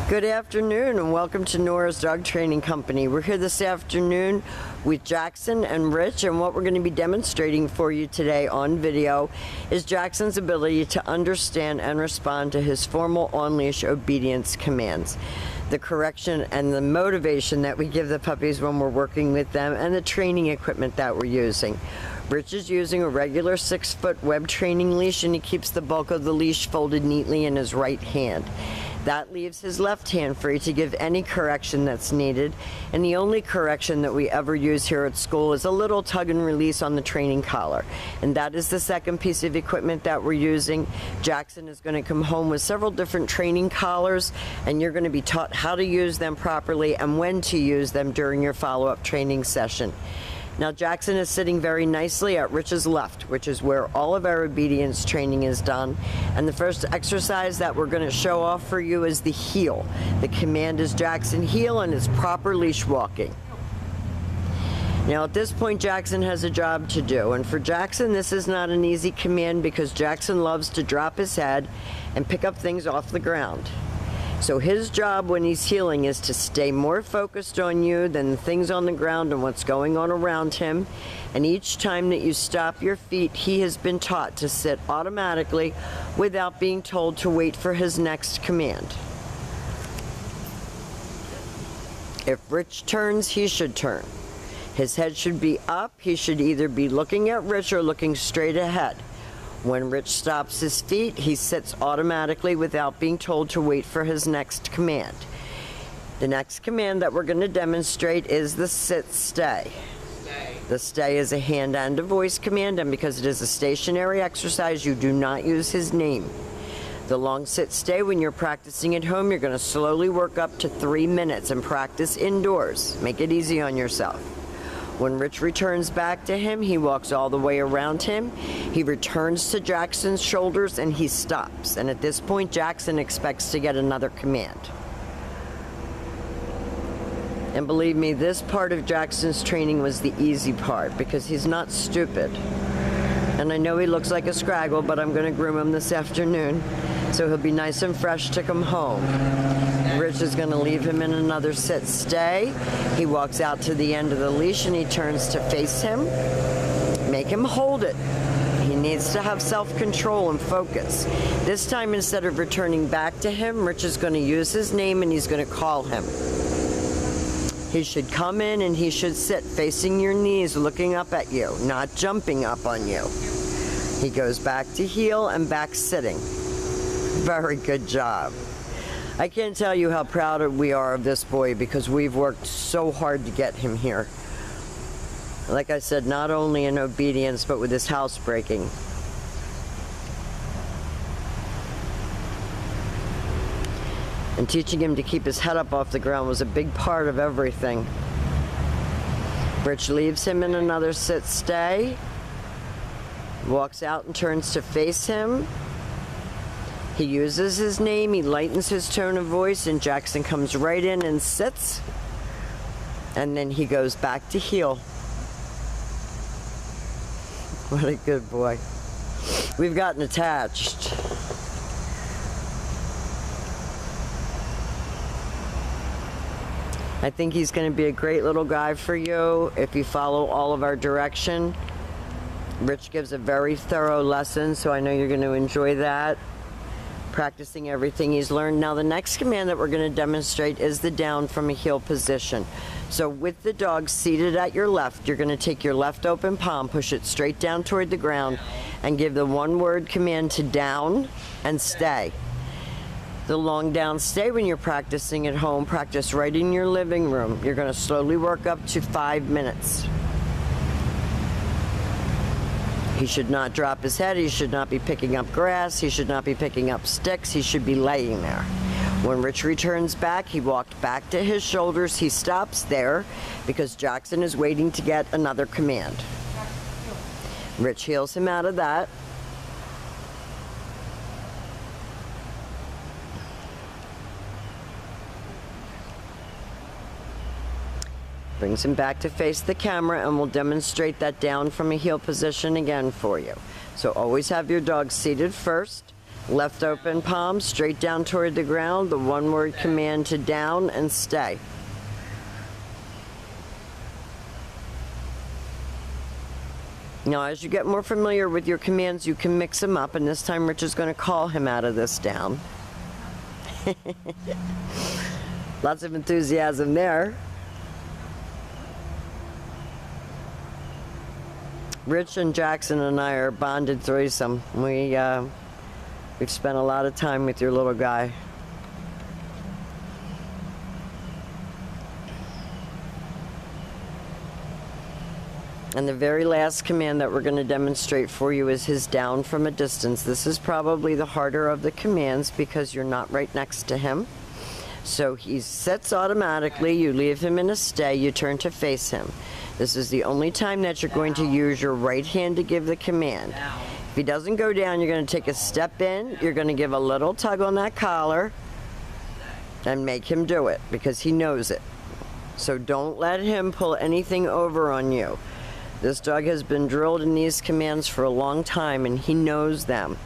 Good afternoon and welcome to Nora's Dog Training Company. We're here this afternoon with Jaxson and Rich, and what we're going to be demonstrating for you today on video is Jaxson's ability to understand and respond to his formal on-leash obedience commands. The correction and the motivation that we give the puppies when we're working with them, and the training equipment that we're using. Rich is using a regular 6-foot web training leash, and he keeps the bulk of the leash folded neatly in his right hand. That leaves his left hand free to give any correction that's needed, and the only correction that we ever use here at school is a little tug and release on the training collar, and that is the second piece of equipment that we're using. Jaxson is going to come home with several different training collars, and you're going to be taught how to use them properly and when to use them during your follow-up training session. Now, Jaxson is sitting very nicely at Rich's left, which is where all of our obedience training is done. And the first exercise that we're going to show off for you is the heel. The command is Jaxson heel, and it's proper leash walking. Now, at this point, Jaxson has a job to do. And for Jaxson, this is not an easy command because Jaxson loves to drop his head and pick up things off the ground. So his job when he's heeling is to stay more focused on you than the things on the ground and what's going on around him. And each time that you stop your feet, he has been taught to sit automatically without being told to wait for his next command. If Rich turns, he should turn. His head should be up. He should either be looking at Rich or looking straight ahead. When Rich stops his feet, he sits automatically without being told to wait for his next command. The next command that we're going to demonstrate is the sit-stay. The stay is a hand and a voice command, and because it is a stationary exercise, you do not use his name. The long sit-stay, when you're practicing at home, you're going to slowly work up to 3 minutes and practice indoors. Make it easy on yourself. When Rich returns back to him, he walks all the way around him. He returns to Jaxson's shoulders and he stops. And at this point, Jaxson expects to get another command. And believe me, this part of Jaxson's training was the easy part because he's not stupid. And I know he looks like a scraggle, but I'm going to groom him this afternoon, so he'll be nice and fresh to come home. Rich is going to leave him in another sit-stay. He walks out to the end of the leash and he turns to face him. Make him hold it. He needs to have self-control and focus. This time, instead of returning back to him, Rich is going to use his name and he's going to call him. He should come in and he should sit facing your knees, looking up at you, not jumping up on you. He goes back to heel and back sitting. Very good job. I can't tell you how proud we are of this boy because we've worked so hard to get him here. Like I said, not only in obedience, but with his housebreaking. And teaching him to keep his head up off the ground was a big part of everything. Rich leaves him in another sit-stay, walks out and turns to face him. He uses his name, he lightens his tone of voice, and Jaxson comes right in and sits. And then he goes back to heel. What a good boy. We've gotten attached. I think he's going to be a great little guy for you if you follow all of our direction. Rich gives a very thorough lesson, so I know you're going to enjoy that. Practicing everything he's learned. Now, the next command that we're going to demonstrate is the down from a heel position. So with the dog seated at your left, you're going to take your left open palm, push it straight down toward the ground, and give the one-word command to down and stay. The long down stay when you're practicing at home, practice right in your living room. You're going to slowly work up to 5 minutes. He should not drop his head. He should not be picking up grass. He should not be picking up sticks. He should be laying there. When Rich returns back, he walked back to his shoulders. He stops there because Jaxson is waiting to get another command. Rich heels him out of that. Brings him back to face the camera, and we'll demonstrate that down from a heel position again for you. So always have your dog seated first, Left open palm straight down toward the ground, the one-word command to down and stay. Now, as you get more familiar with your commands, you can mix them up, and this time Rich is going to call him out of this down. Lots of enthusiasm there. Rich and Jackson and I are bonded threesome. We've spent a lot of time with your little guy. And the very last command that we're going to demonstrate for you is his down from a distance. This is probably the harder of the commands because you're not right next to him. So he sets automatically, you leave him in a stay, you turn to face him. This is the only time that you're going to use your right hand to give the command. If he doesn't go down, you're going to take a step in, you're going to give a little tug on that collar and make him do it because he knows it. So don't let him pull anything over on you. This dog has been drilled in these commands for a long time and he knows them.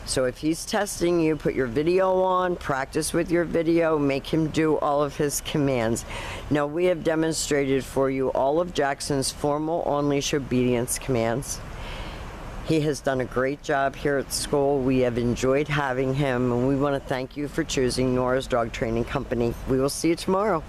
So if he's testing you, put your video on, practice with your video, make him do all of his commands. Now we have demonstrated for you all of Jackson's formal on-leash obedience commands. He has done a great job here at school. We have enjoyed having him and we want to thank you for choosing Nora's Dog Training Company. We will see you tomorrow.